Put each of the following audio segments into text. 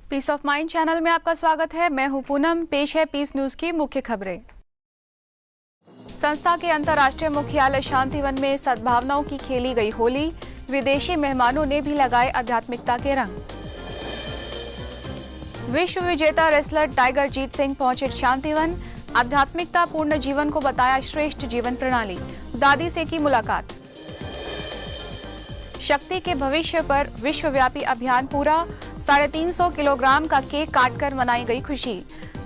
Piece of mind channel में आपका स्वागत है। मैं हूं पूनम। पेश है पीस न्यूज की मुख्य खबरें। संस्था के अंतर्राष्ट्रीय मुख्यालय शांतिवन में सद्भावनाओं की खेली गई होली। विदेशी मेहमानों ने भी लगाए आध्यात्मिकता के रंग। विश्व विजेता रेसलर टाइगर जीत सिंह पहुंचे शांतिवन। आध्यात्मिकता पूर्ण जीवन को बताया श्रेष्ठ जीवन प्रणाली। दादी से की मुलाकात। शक्ति के भविष्य पर विश्वव्यापी अभियान पूरा। 350 किलोग्राम का केक काटकर मनाई गई खुशी।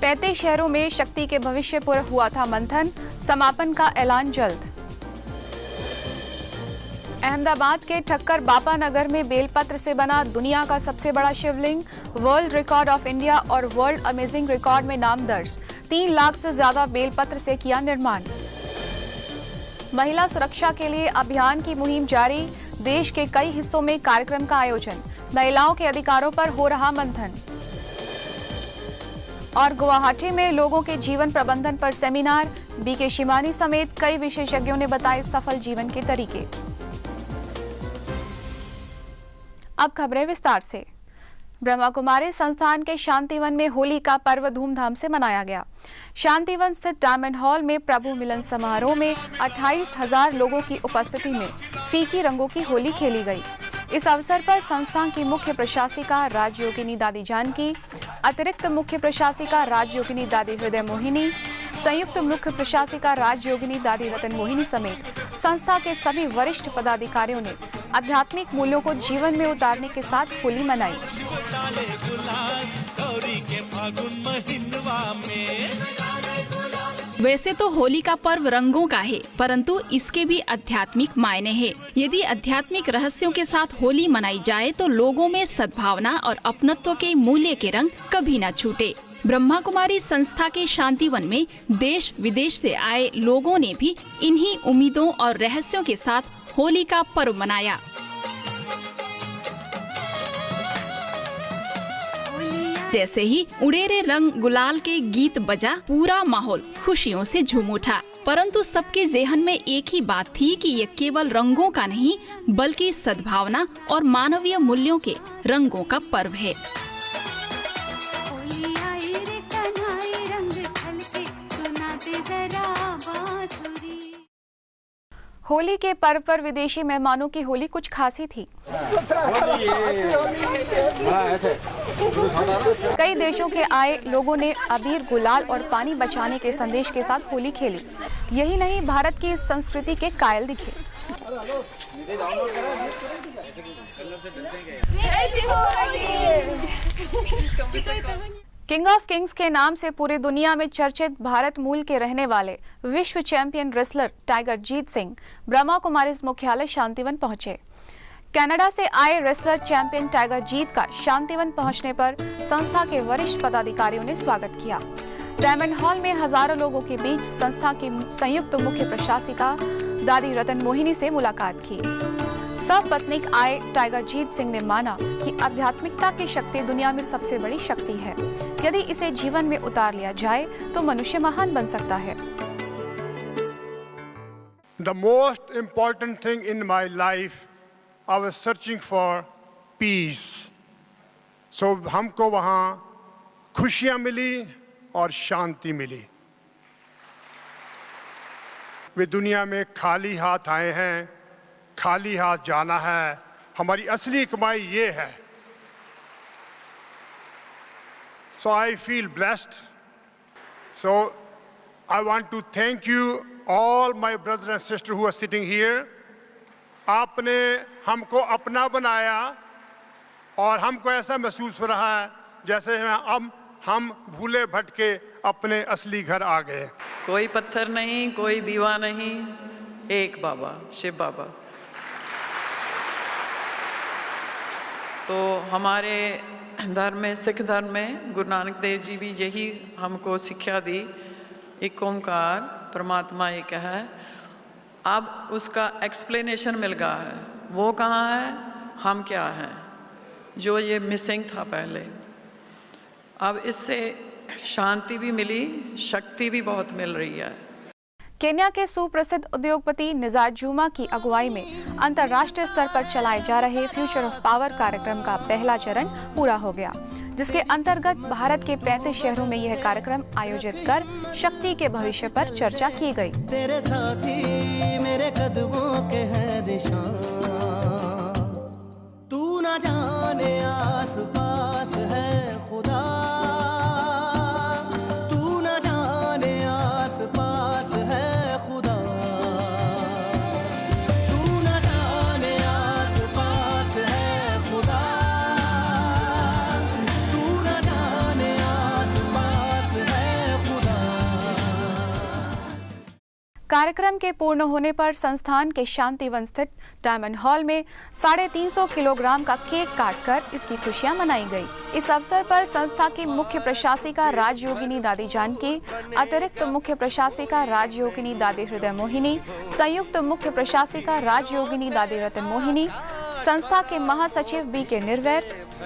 35 शहरों में शक्ति के भविष्य पर हुआ था मंथन। समापन का ऐलान जल्द। अहमदाबाद के ठक्कर बापा नगर में बेलपत्र से बना दुनिया का सबसे बड़ा शिवलिंग। वर्ल्ड रिकॉर्ड ऑफ इंडिया और वर्ल्ड अमेजिंग रिकॉर्ड में नाम दर्ज। 3 लाख से ज्यादा बेलपत्र से किया निर्माण। महिला सुरक्षा के लिए अभियान की मुहिम जारी। देश के कई हिस्सों में कार्यक्रम का आयोजन। महिलाओं के अधिकारों पर हो रहा मंथन। और गुवाहाटी में लोगों के जीवन प्रबंधन पर सेमिनार। बीके शिमानी समेत कई विशेषज्ञों ने बताए सफल जीवन के तरीके। अब खबरें विस्तार से। ब्रह्मा कुमारी संस्थान के शांतिवन में होली का पर्व धूमधाम से मनाया गया। शांतिवन स्थित डायमंड हॉल में प्रभु मिलन समारोह में 28,000 लोगों की उपस्थिति में फीकी रंगों की होली खेली गई। इस अवसर पर संस्थान की मुख्य प्रशासिका राजयोगिनी दादी जानकी, अतिरिक्त मुख्य प्रशासिका राजयोगिनी दादी हृदय मोहिनी, संयुक्त मुख्य प्रशासिका राजयोगिनी दादी रतन मोहिनी समेत संस्था के सभी वरिष्ठ पदाधिकारियों ने आध्यात्मिक मूल्यों को जीवन में उतारने के साथ होली मनाई। वैसे तो होली का पर्व रंगों का है, परंतु इसके भी आध्यात्मिक मायने हैं। यदि आध्यात्मिक रहस्यों के साथ होली मनाई जाए तो लोगों में सद्भावना और अपनत्व के मूल्य के रंग कभी न छूटे। ब्रह्मा कुमारी संस्था के शांतिवन में देश विदेश से आए लोगों ने भी इन्हीं उम्मीदों और रहस्यों के साथ होली का पर्व मनाया। जैसे ही उड़ेरे रंग गुलाल के गीत बजा, पूरा माहौल खुशियों से झूम उठा। परंतु सबके ज़हन में एक ही बात थी कि ये केवल रंगों का नहीं, बल्कि सद्भावना और मानवीय मूल्यों के रंगों का पर्व है। होली के पर्व पर विदेशी मेहमानों की होली कुछ खासी थी। कई देशों के आए लोगों ने अबीर, गुलाल और पानी बचाने के संदेश के साथ होली खेली। यही नहीं, भारत की संस्कृति के कायल दिखे। किंग ऑफ किंग्स के नाम से पूरी दुनिया में चर्चित भारत मूल के रहने वाले विश्व चैंपियन रेसलर टाइगर जीत सिंह ब्रह्मा कुमारी मुख्यालय शांतिवन पहुंचे। कनाडा से आए रेसलर चैंपियन टाइगर जीत का शांतिवन पहुंचने पर संस्था के वरिष्ठ पदाधिकारियों ने स्वागत किया। डायमंड हॉल में हजारों लोगों के बीच संस्था की संयुक्त मुख्य प्रशासिका दादी रतन मोहिनी से मुलाकात की। सपत्नीक आए टाइगर जीत सिंह ने माना कि आध्यात्मिकता की शक्ति दुनिया में सबसे बड़ी शक्ति है। यदि इसे जीवन में उतार लिया जाए तो मनुष्य महान बन सकता है। The most important thing in my life, I was searching for peace. So हमको वहाँ खुशियाँ मिली और शांति मिली। वे दुनिया में खाली हाथ आए हैं, खाली हाथ जाना है। हमारी असली कमाई ये है। So I feel blessed. So I want to thank you all my brothers and sisters who are sitting here. आपने हमको अपना बनाया और हमको ऐसा महसूस हो रहा है जैसे हम भूले भटके अपने असली घर आ गए। कोई पत्थर नहीं, कोई दीवा नहीं, एक बाबा, शिव बाबा। तो हमारे धर्म में, सिख धर्म में गुरु नानक देव जी भी यही हमको शिक्षा दी, एक ओंकार परमात्मा एक है। अब उसका एक्सप्लेनेशन मिल गया है, वो कहाँ है, हम क्या हैं, जो ये मिसिंग था पहले। अब इससे शांति भी मिली, शक्ति भी बहुत मिल रही है। केन्या के सुप्रसिद्ध उद्योगपति निजार जूमा की अगुवाई में अंतर्राष्ट्रीय स्तर पर चलाए जा रहे फ्यूचर ऑफ पावर कार्यक्रम का पहला चरण पूरा हो गया। जिसके अंतर्गत भारत के 35 शहरों में यह कार्यक्रम आयोजित कर शक्ति के भविष्य पर चर्चा की गई। तेरे साथी मेरे कदमों के हैं निशान, तू ना जाने आस पास है खुदा, तू ना जाने आस पास है खुदा, तू ना जाने आस पास है खुदा, तू ना जाने आस पास है खुदा। कार्यक्रम के पूर्ण होने पर संस्थान के शांतिवन स्थित डायमंड हॉल में 350 किलोग्राम का केक काटकर इसकी खुशियां मनाई गई। इस अवसर पर संस्था की मुख्य प्रशासिका राजयोगिनी दादी जानकी, अतिरिक्त मुख्य प्रशासिका राजयोगिनी दादी हृदय मोहिनी, संयुक्त मुख्य प्रशासिका राजयोगिनी दादी रतन मोहिनी, संस्था के महासचिव बी के निर्वैर,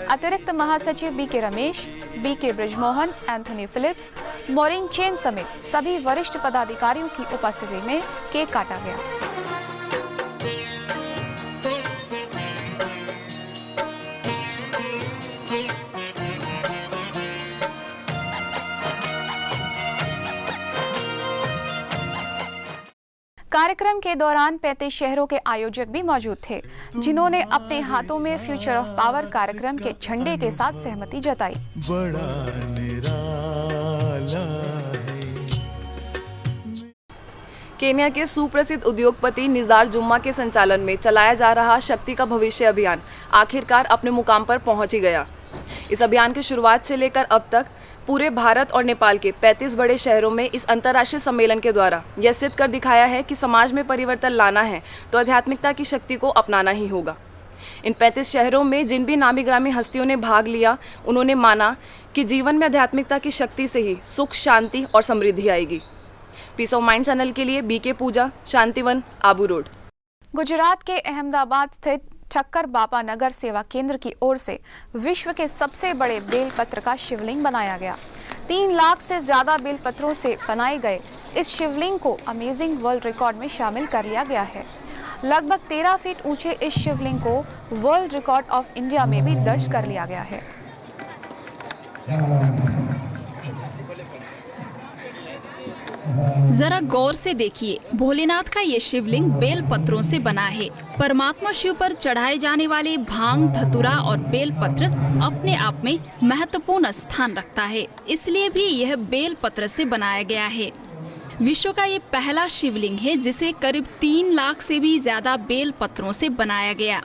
अतिरिक्त महासचिव बी के रमेश, बी के ब्रिजमोहन, एंथोनी फिलिप्स, मोरिन चेन समेत सभी वरिष्ठ पदाधिकारियों की उपस्थिति में केक काटा गया। कार्यक्रम के दौरान 35 शहरों के आयोजक भी मौजूद थे, जिन्होंने अपने हाथों में फ्यूचर ऑफ पावर कार्यक्रम के झंडे के साथ सहमति जताई। बड़ा निराला है। केन्या के सुप्रसिद्ध उद्योगपति निज़ार जुम्मा के संचालन में चलाया जा रहा शक्ति का भविष्य अभियान आखिरकार अपने मुकाम पर पहुंच ही गया। इस अभियान की शुरुआत से लेकर अब तक पूरे भारत और नेपाल के 35 बड़े शहरों में इस अंतर्राष्ट्रीय सम्मेलन के द्वारा यह सिद्ध कर दिखाया है कि समाज में परिवर्तन लाना है तो आध्यात्मिकता की शक्ति को अपनाना ही होगा। इन 35 शहरों में जिन भी नामी ग्रामी हस्तियों ने भाग लिया, उन्होंने माना कि जीवन में आध्यात्मिकता की शक्ति से ही सुख, शांति और समृद्धि आएगी। पीस ऑफ माइंड चैनल के लिए बी के पूजा, शांतिवन, आबू रोड। गुजरात के अहमदाबाद स्थित ठक्कर बापा नगर सेवा केंद्र की ओर से विश्व के सबसे बड़े बेलपत्र का शिवलिंग बनाया गया। 3 लाख से ज्यादा बेलपत्रों से बनाए गए इस शिवलिंग को अमेजिंग वर्ल्ड रिकॉर्ड में शामिल कर लिया गया है। लगभग 13 फीट ऊंचे इस शिवलिंग को वर्ल्ड रिकॉर्ड ऑफ इंडिया में भी दर्ज कर लिया गया है। जरा गौर से देखिए, भोलेनाथ का ये शिवलिंग बेल पत्रों से बना है। परमात्मा शिव पर चढ़ाए जाने वाले भांग, धतूरा और बेल पत्र अपने आप में महत्वपूर्ण स्थान रखता है, इसलिए भी यह बेल पत्र से बनाया गया है। विश्व का ये पहला शिवलिंग है जिसे करीब 3 लाख से भी ज्यादा बेल पत्रों से बनाया गया।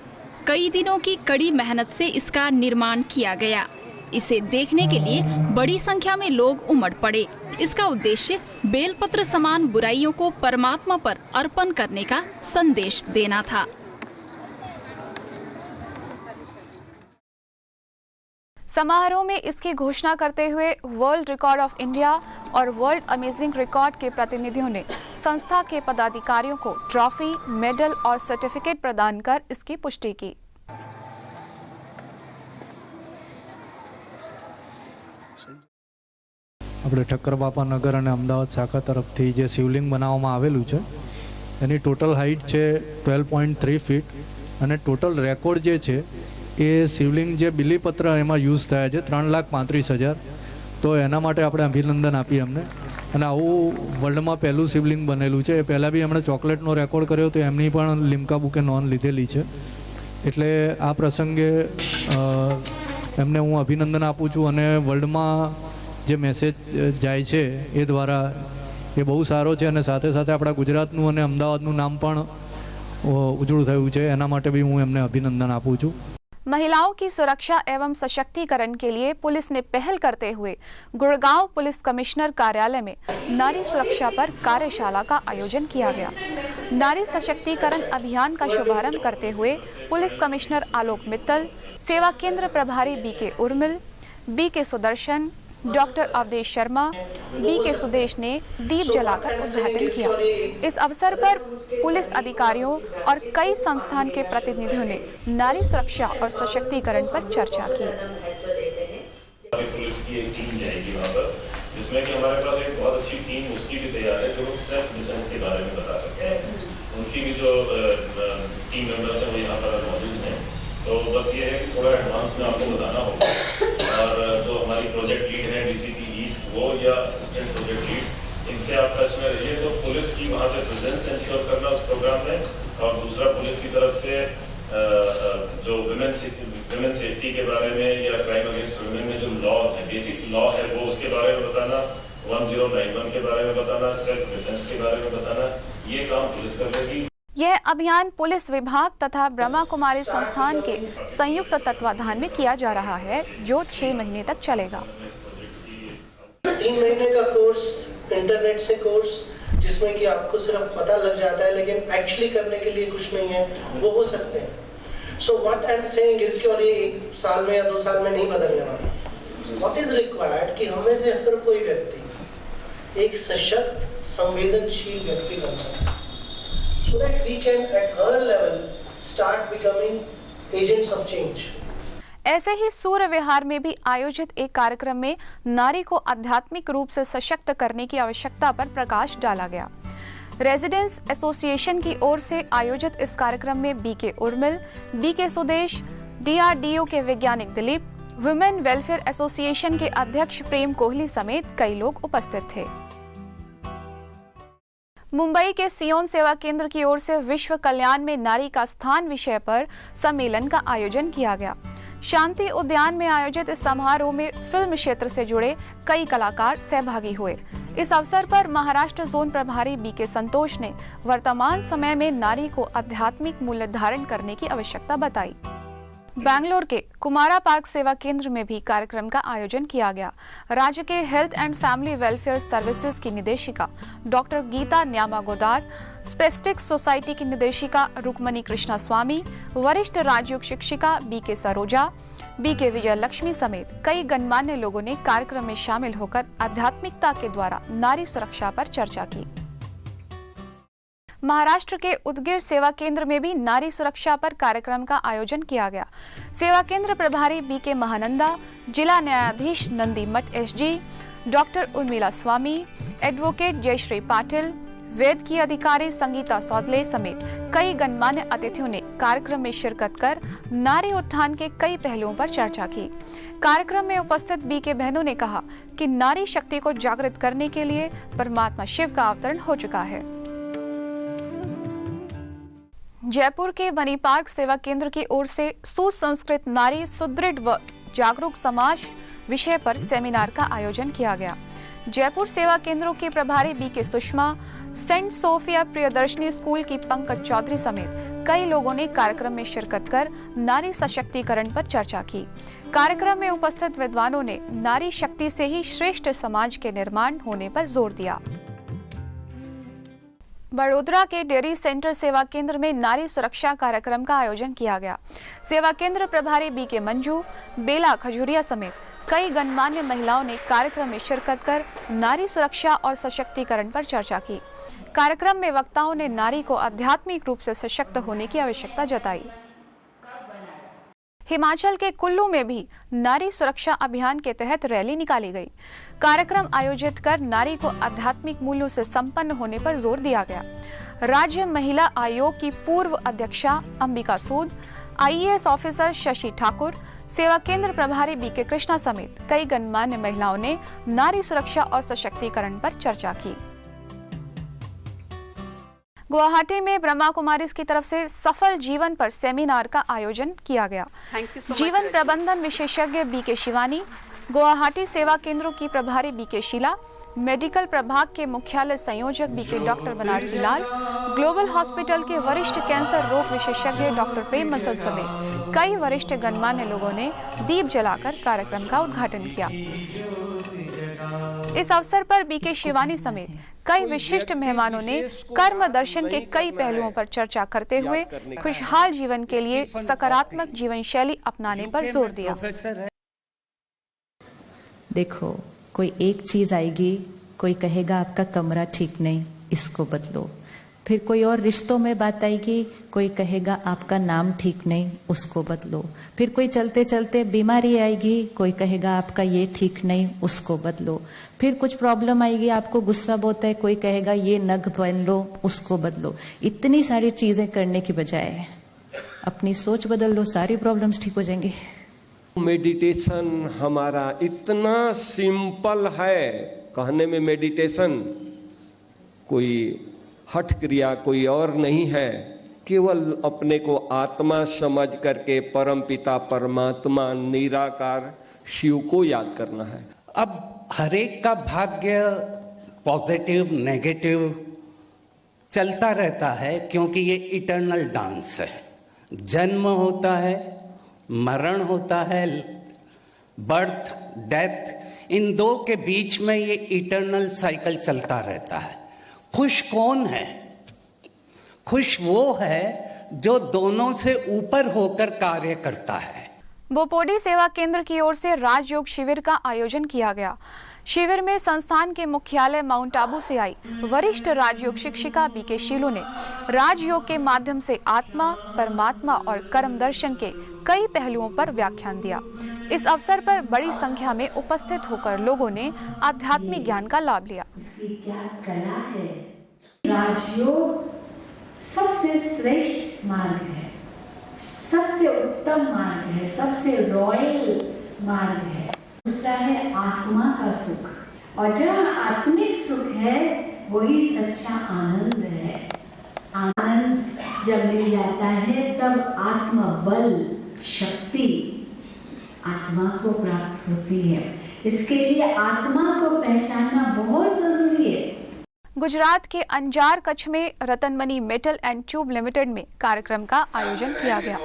कई दिनों की कड़ी मेहनत से इसका निर्माण किया गया। इसे देखने के लिए बड़ी संख्या में लोग उमड़ पड़े। इसका उद्देश्य बेलपत्र समान बुराइयों को परमात्मा पर अर्पण करने का संदेश देना था। समारोह में इसकी घोषणा करते हुए वर्ल्ड रिकॉर्ड ऑफ इंडिया और वर्ल्ड अमेजिंग रिकॉर्ड के प्रतिनिधियों ने संस्था के पदाधिकारियों को ट्रॉफी, मेडल और सर्टिफिकेट प्रदान कर इसकी पुष्टि की। આપણે ઠક્કર બાપા નગર અને અમદાવાદ શાખા તરફથી જે શિવલિંગ બનાવવામાં આવેલું છે એની ટોટલ હાઇટ છે 12.3 ફીટ અને ટોટલ રેકોર્ડ જે છે એ શિવલિંગ જે બિલીપત્ર એમાં યુઝ થયા છે 3,35,000, તો એના માટે આપણે અભિનંદન આપીએ અમને। અને આવું વર્લ્ડમાં પહેલું શિવલિંગ બનેલું છે। એ પહેલાં બી એમણે ચોકલેટનો રેકોર્ડ કર્યો તો એમની પણ લિમ્કા બુકે નોંધ લીધેલી છે। એટલે આ પ્રસંગે એમને હું અભિનંદન આપું છું અને વર્લ્ડમાં જે મેસેજ જાય છે એ દ્વારા એ બહુ સારો છે અને સાથે સાથે આપણા ગુજરાતનું અને અમદાવાદનું નામ પણ ઉજળું થયું છે, એના માટે બી હું એમને અભિનંદન આપું છું। महिलाओं की सुरक्षा एवं सशक्तिकरण के लिए पुलिस ने पहल करते हुए गुड़गांव पुलिस कमिश्नर कार्यालय में नारी सुरक्षा पर कार्यशाला का आयोजन किया गया। नारी सशक्तिकरण अभियान का शुभारंभ करते हुए पुलिस कमिश्नर आलोक मित्तल, सेवा केंद्र प्रभारी बी के उर्मिल, बी के सुदर्शन, डॉक्टर अवधेश शर्मा, बी के सुदेश ने दीप जलाकर उद्घाटन किया। इस अवसर पर पुलिस अधिकारियों और कई संस्थान के प्रतिनिधियों ने नारी सुरक्षा और सशक्तिकरण पर चर्चा की। पुलिस की एक टीम जाएगी वहाँ पर, जिसमें कि हमारे पास एक बहुत अच्छी टीम उसकी भी तैयार है जो सेल्फ डिफेंस के बारे में बता सकते हैं। उनकी भी जो टीम मेंबर्स हैं वो यहाँ पर मौजूद हैं। तो बस ये है कि थोड़ा एडवांस में आपको बताना होगा और डीसीपी ईस्ट वो या असिस्टेंट प्रोजेक्ट लीड्स, इनसे आप टच में रहिए। तो पुलिस की वहाँ पे प्रेजेंस इंश्योर करना उस प्रोग्राम में, और दूसरा पुलिस की तरफ से जो विमेन सेफ्टी के बारे में या क्राइम अगेंस्ट वुमेन में जो लॉ है, बेसिक लॉ है, वो उसके बारे में बताना, 1091 के बारे में बताना, सेल्फ डिफेंस के बारे में बताना, ये काम पुलिस कर लेगी। यह अभियान पुलिस विभाग तथा ब्रह्मा कुमारी संस्थान के संयुक्त तत्वाधान में किया जा रहा है, जो 6 महीने तक चलेगा। 3 महीने का कोर्स, इंटरनेट से कोर्स, जिसमें कि आपको सिर्फ पता लग जाता है लेकिन एक्चुअली करने के लिए कुछ नहीं है, वो हो सकते हैं। So what I am saying is कि और ये 1 साल में या 2 साल में नहीं बदलने वाला। व्हाट इज रिक्वायर्ड कि हमें से हर कोई व्यक्ति एक सशक्त, संवेदनशील व्यक्ति बन सके, so that we can at our level start becoming agents of change. ऐसे ही सूर्य विहार में भी आयोजित एक कार्यक्रम में नारी को आध्यात्मिक रूप से सशक्त करने की आवश्यकता पर प्रकाश डाला गया। रेजिडेंस एसोसिएशन की ओर से आयोजित इस कार्यक्रम में BK Urmil, BK Sudesh, DRDO के वैज्ञानिक दिलीप, वुमेन वेलफेयर एसोसिएशन के अध्यक्ष प्रेम कोहली समेत कई लोग उपस्थित थे। मुंबई के सियोन सेवा केंद्र की ओर से विश्व कल्याण में नारी का स्थान विषय पर सम्मेलन का आयोजन किया गया। शांति उद्यान में आयोजित इस समारोह में फिल्म क्षेत्र से जुड़े कई कलाकार सहभागी हुए। इस अवसर पर महाराष्ट्र जोन प्रभारी बीके संतोष ने वर्तमान समय में नारी को आध्यात्मिक मूल्य धारण करने की आवश्यकता बताई। बैंगलोर के कुमारा पार्क सेवा केंद्र में भी कार्यक्रम का आयोजन किया गया। राज्य के health and family welfare services की निदेशिका डॉक्टर गीता न्यामा गोदार, स्पेस्टिक्स सोसाइटी की निदेशिका रुक्मणी कृष्णा स्वामी, वरिष्ठ राजयोग शिक्षिका बीके सरोजा, बीके विजय लक्ष्मी समेत कई गणमान्य लोगों ने कार्यक्रम में शामिल होकर आध्यात्मिकता के द्वारा नारी सुरक्षा पर चर्चा की। महाराष्ट्र के उदगीर सेवा केंद्र में भी नारी सुरक्षा पर कार्यक्रम का आयोजन किया गया। सेवा केंद्र प्रभारी बीके महानंदा, जिला न्यायाधीश नंदी मठ एसजी, डॉक्टर उर्मिला स्वामी, एडवोकेट जयश्री पाटिल, वेद की अधिकारी संगीता सौदले समेत कई गणमान्य अतिथियों ने कार्यक्रम में शिरकत कर नारी उत्थान के कई पहलुओं पर चर्चा की। कार्यक्रम में उपस्थित बीके बहनों ने कहा कि नारी शक्ति को जागृत करने के लिए परमात्मा शिव का अवतरण हो चुका है। जयपुर के बनी पार्क सेवा केंद्र की ओर से सुसंस्कृत नारी सुदृढ़ व जागरूक समाज विषय पर सेमिनार का आयोजन किया गया। जयपुर सेवा केंद्रों के प्रभारी BK Sushma, Saint Sophia Priyadarshini school की पंकज चौधरी समेत कई लोगों ने कार्यक्रम में शिरकत कर नारी सशक्तिकरण पर चर्चा की। कार्यक्रम में उपस्थित विद्वानों ने नारी शक्ति से ही श्रेष्ठ समाज के निर्माण होने पर जोर दिया। बड़ोदरा के डेयरी सेंटर सेवा केंद्र में नारी सुरक्षा कार्यक्रम का आयोजन किया गया। सेवा केंद्र प्रभारी बीके मंजू, बेला खजूरिया समेत कई गणमान्य महिलाओं ने कार्यक्रम में शिरकत कर नारी सुरक्षा और सशक्तिकरण पर चर्चा की। कार्यक्रम में वक्ताओं ने नारी को आध्यात्मिक रूप से सशक्त होने की आवश्यकता जताई। हिमाचल के कुल्लू में भी नारी सुरक्षा अभियान के तहत रैली निकाली गई। कार्यक्रम आयोजित कर नारी को आध्यात्मिक मूल्यों से संपन्न होने पर जोर दिया गया। राज्य महिला आयोग की पूर्व अध्यक्षा अंबिका सूद, आईएएस ऑफिसर शशि ठाकुर, सेवा केंद्र प्रभारी बीके कृष्णा समेत कई गणमान्य महिलाओं ने नारी सुरक्षा और सशक्तिकरण पर चर्चा की। गुवाहाटी में ब्रह्मा कुमारीज की तरफ से सफल जीवन पर सेमिनार का आयोजन किया गया। जीवन प्रबंधन विशेषज्ञ बीके शिवानी, गुवाहाटी सेवा केंद्रों की प्रभारी बीके शीला, मेडिकल प्रभाग के मुख्यालय संयोजक बीके डॉक्टर बनारसी लाल, ग्लोबल हॉस्पिटल के वरिष्ठ कैंसर रोग विशेषज्ञ डॉक्टर प्रेम मसल समेत कई वरिष्ठ गणमान्य लोगों ने दीप जलाकर कार्यक्रम का उद्घाटन किया। इस अवसर पर बीके शिवानी समेत कई विशिष्ट मेहमानों ने कर्म दर्शन के कई पहलुओं पर चर्चा करते हुए खुशहाल जीवन के लिए सकारात्मक जीवन शैली अपनाने पर जोर दिया। देखो, कोई एक चीज आएगी, कोई कहेगा आपका कमरा ठीक नहीं, इसको बदलो। फिर कोई और रिश्तों में बात आएगी, कोई कहेगा आपका नाम ठीक नहीं, उसको बदलो। फिर कोई चलते चलते बीमारी आएगी, कोई कहेगा आपका ये ठीक नहीं, उसको बदलो। फिर कुछ प्रॉब्लम आएगी, आपको गुस्सा बहुत है, कोई कहेगा ये नग पहन लो, उसको बदलो। इतनी सारी चीजें करने की बजाय अपनी सोच बदल लो, सारी प्रॉब्लम्स ठीक हो जाएंगी। मेडिटेशन हमारा इतना सिंपल है, कहने में मेडिटेशन कोई हठ क्रिया कोई और नहीं है, केवल अपने को आत्मा समझ करके परम पिता परमात्मा निराकार शिव को याद करना है। अब हर एक का भाग्य पॉजिटिव नेगेटिव चलता रहता है, क्योंकि ये इटर्नल डांस है। जन्म होता है, मरण होता है, बर्थ डेथ, इन दो के बीच में ये इटर्नल साइकिल चलता रहता है। खुश कौन है? खुश वो है जो दोनों से ऊपर होकर कार्य करता है। बोपोडी सेवा केंद्र की ओर से राजयोग शिविर का आयोजन किया गया। शिविर में संस्थान के मुख्यालय माउंट आबू से आई वरिष्ठ राजयोग शिक्षिका बीके शीलू ने राजयोग के माध्यम से आत्मा, परमात्मा और कर्म दर्शन के कई पहलुओं पर व्याख्यान दिया। इस अवसर पर बड़ी संख्या में उपस्थित होकर लोगों ने आध्यात्मिक ज्ञान का लाभ लिया। उसकी क्या कला है। राजयोग सबसे श्रेष्ठ मार्ग है, सबसे उत्तम मार्ग है, सबसे रॉयल मार्ग है। दूसरा है आत्मा का सुख, और जहाँ आत्मिक सुख है वही सच्चा आनंद है। आनंद जब मिल जाता है तब आत्मबल शक्ति आत्मा को प्राप्त होती है। इसके लिए आत्मा को पहचानना बहुत जरूरी है। गुजरात के अंजार कच्छ में Ratanmani metal and tube limited में कार्यक्रम का आयोजन किया गया।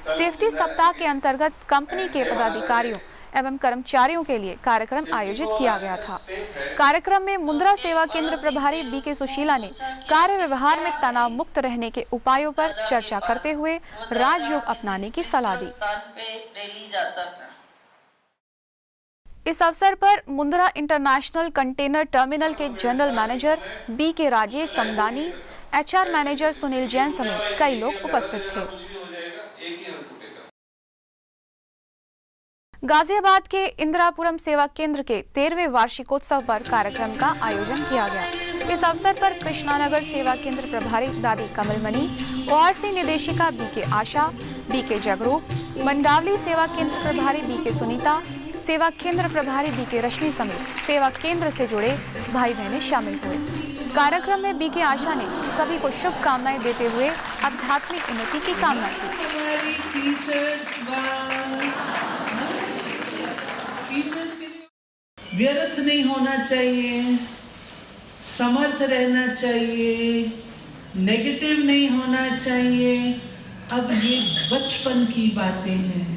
सेफ्टी सप्ताह के अंतर्गत कंपनी के पदाधिकारियों एवं कर्मचारियों के लिए कार्यक्रम आयोजित किया गया था। कार्यक्रम में मुंद्रा सेवा केंद्र प्रभारी बीके सुशीला ने कार्य व्यवहार में तनाव मुक्त रहने के उपायों पर चर्चा करते हुए राजयोग अपनाने की सलाह दी। इस अवसर पर मुंद्रा इंटरनेशनल कंटेनर टर्मिनल के general manager BK Rajesh Samdani, HR manager Sunil Jain समेत कई लोग उपस्थित थे। गाजियाबाद के इंदिरापुरम सेवा केंद्र के 13वें वार्षिकोत्सव पर कार्यक्रम का आयोजन किया गया। इस अवसर पर कृष्णानगर सेवा केंद्र प्रभारी दादी कमलमणि, ओआरसी निदेशिका बीके आशा, बीके जगरूप, मंडावली सेवा केंद्र प्रभारी बीके सुनीता, सेवा केंद्र प्रभारी बीके रश्मि समेत सेवा केंद्र से जुड़े भाई बहनें शामिल हुए। कार्यक्रम में बीके आशा ने सभी को शुभकामनाएं देते हुए आध्यात्मिक उन्नति की कामना की। व्यर्थ नहीं होना चाहिए, समर्थ रहना चाहिए, नेगेटिव नहीं होना चाहिए। अब ये बचपन की बातें हैं।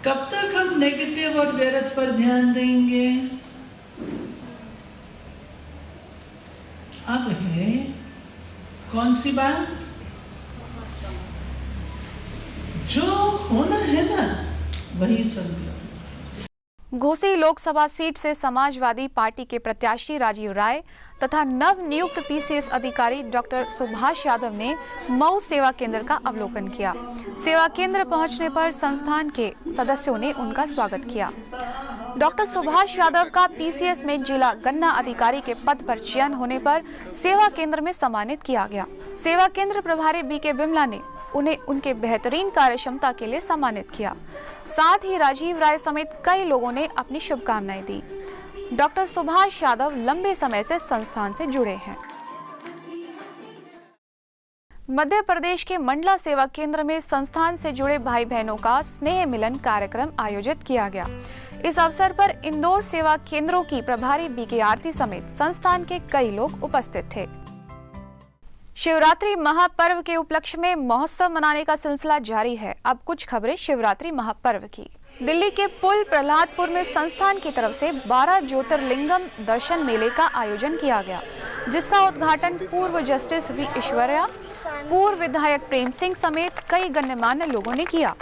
कब तक हम नेगेटिव और व्यर्थ पर ध्यान देंगे? अब है कौन सी बात जो होना है ना, वही संकल्प। घोसी लोकसभा सीट से समाजवादी पार्टी के प्रत्याशी राजीव राय तथा नव नियुक्त पीसीएस अधिकारी डॉक्टर सुभाष यादव ने मऊ सेवा केंद्र का अवलोकन किया। सेवा केंद्र पहुंचने पर संस्थान के सदस्यों ने उनका स्वागत किया। डॉक्टर सुभाष यादव का पीसीएस में जिला गन्ना अधिकारी के पद पर चयन होने पर सेवा केंद्र में सम्मानित किया गया। सेवा केंद्र प्रभारी बीके विमला ने उन्हें उनके बेहतरीन कार्य क्षमता के लिए सम्मानित किया। साथ ही राजीव राय समेत कई लोगों ने अपनी शुभकामनाएं दी। डॉक्टर सुभाष यादव लंबे समय से संस्थान से जुड़े हैं। मध्य प्रदेश के मंडला सेवा केंद्र में संस्थान से जुड़े भाई बहनों का स्नेह मिलन कार्यक्रम आयोजित किया गया। इस अवसर पर इंदौर सेवा केंद्रों की प्रभारी बीके आरती समेत संस्थान के कई लोग उपस्थित थे। शिवरात्रि महापर्व के उपलक्ष्य में महोत्सव मनाने का सिलसिला जारी है। अब कुछ खबरें शिवरात्रि महापर्व की। दिल्ली के पुल प्रहलादपुर में संस्थान की तरफ से 12 ज्योतिर्लिंगम दर्शन मेले का आयोजन किया गया, जिसका उद्घाटन पूर्व जस्टिस वी ईश्वरया, पूर्व विधायक प्रेम सिंह समेत कई गण्यमान्य लोगों ने किया।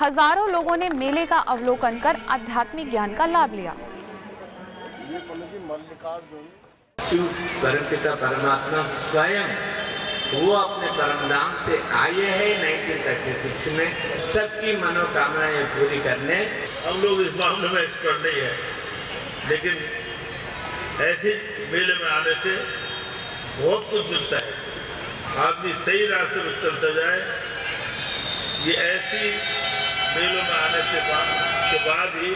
हजारों लोगों ने मेले का अवलोकन कर आध्यात्मिक ज्ञान का लाभ लिया। शिव परमपिता परमात्मा स्वयं वो अपने परमधाम से आए हैं 1936 में सबकी मनोकामनाएं पूरी करने। हम लोग इस मामले में एक्सपर्ट नहीं है, लेकिन ऐसे मेले में आने से बहुत कुछ मिलता है। आदमी सही रास्ते पर चलता जाए, ये ऐसी मेलों में आने के बाद ही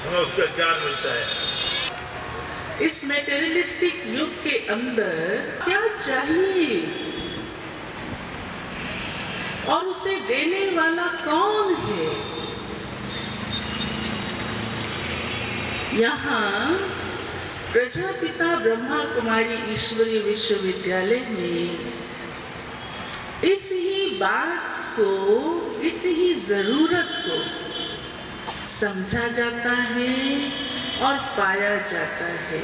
हमें उसका ज्ञान मिलता है। इस मेटेरियलिस्टिक युग के अंदर क्या चाहिए और उसे देने वाला कौन है? यहाँ प्रजापिता ब्रह्मा कुमारी ईश्वरीय विश्वविद्यालय में इस ही बात को, इस ही जरूरत को समझा जाता है और पाया जाता है।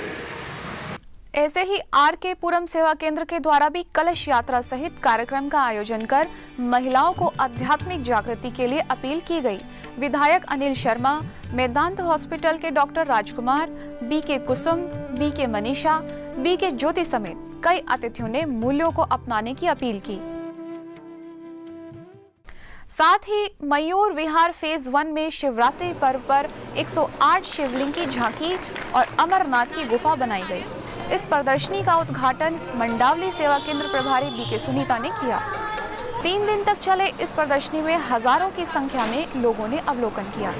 ऐसे ही RK पुरम सेवा केंद्र के द्वारा भी कलश यात्रा सहित कार्यक्रम का आयोजन कर महिलाओं को आध्यात्मिक जागृति के लिए अपील की गई। विधायक अनिल शर्मा, मेदांत हॉस्पिटल के डॉक्टर राजकुमार, BK कुसुम, BK मनीषा, BK ज्योति समेत कई अतिथियों ने मूल्यों को अपनाने की अपील की। साथ ही मयूर विहार फेज 1 में शिवरात्रि पर्व पर 108 शिवलिंग की झांकी और अमरनाथ की गुफा बनाई गई। इस प्रदर्शनी का उद्घाटन मंडावली सेवा केंद्र प्रभारी BK सुनीता ने किया। 3 दिन तक चले इस प्रदर्शनी में हजारों की संख्या में लोगों ने अवलोकन किया।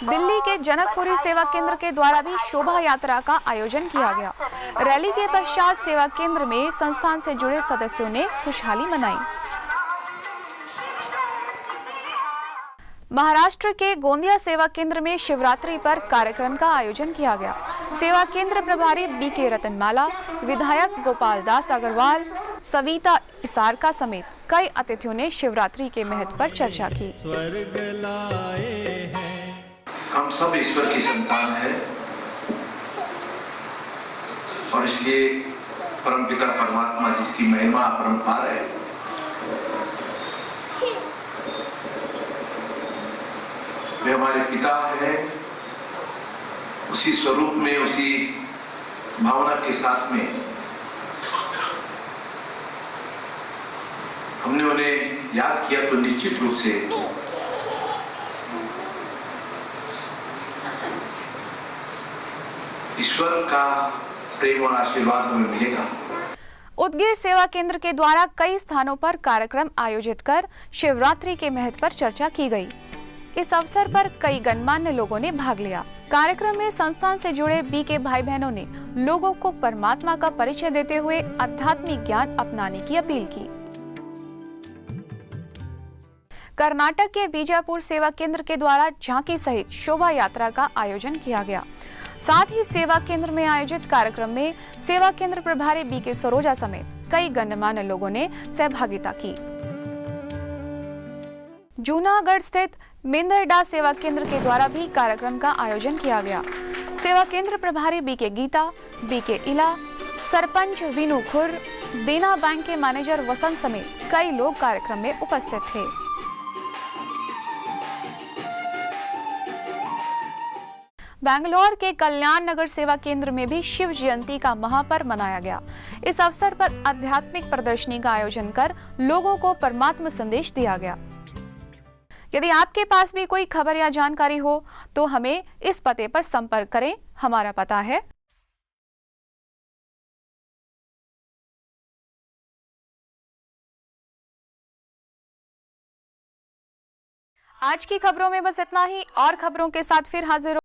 दिल्ली के जनकपुरी सेवा केंद्र के द्वारा भी शोभा यात्रा का आयोजन किया गया। रैली के पश्चात सेवा केंद्र में संस्थान से जुड़े सदस्यों ने खुशहाली मनाई। महाराष्ट्र के गोंदिया सेवा केंद्र में शिवरात्रि पर कार्यक्रम का आयोजन किया गया। सेवा केंद्र प्रभारी BK रतनमाला, विधायक गोपाल दास अग्रवाल, सविता इसारका समेत कई अतिथियों ने शिवरात्रि के महत्व पर चर्चा की। हम सब ईश्वर की संतान हैं और इसलिए परमपिता परमात्मा जिसकी महिमा अपरंपार है, वे हमारे पिता हैं। उसी स्वरूप में, उसी भावना के साथ में हमने उन्हें याद किया तो निश्चित रूप से ईश्वर का प्रेम और आशीर्वाद हमें मिलेगा। उदगीर सेवा केंद्र के द्वारा कई स्थानों पर कार्यक्रम आयोजित कर शिवरात्रि के महत्व पर चर्चा की गई। इस अवसर पर कई गणमान्य लोगों ने भाग लिया। कार्यक्रम में संस्थान से जुड़े BK भाई बहनों ने लोगों को परमात्मा का परिचय देते हुए आध्यात्मिक ज्ञान अपनाने की अपील की। कर्नाटक के बीजापुर सेवा केंद्र के द्वारा झांकी सहित शोभा यात्रा का आयोजन किया गया। साथ ही सेवा केंद्र में आयोजित कार्यक्रम में सेवा केंद्र प्रभारी BK सरोजा समेत कई गणमान्य लोगों ने सहभागिता की। जूनागढ़ स्थित मेंदरडा सेवा केंद्र के द्वारा भी कार्यक्रम का आयोजन किया गया। सेवा केंद्र प्रभारी BK गीता, BK इला, सरपंच विनू खुर, देना बैंक के मैनेजर वसंत समेत कई लोग कार्यक्रम में उपस्थित थे। बैंगलोर के कल्याण नगर सेवा केंद्र में भी शिव जयंती का महापर्व मनाया गया। इस अवसर पर आध्यात्मिक प्रदर्शनी का आयोजन कर लोगों को परमात्मा संदेश दिया गया। यदि आपके पास भी कोई खबर या जानकारी हो तो हमें इस पते पर संपर्क करें। हमारा पता है आज की खबरों में बस इतना ही। और खबरों के साथ फिर हाजिर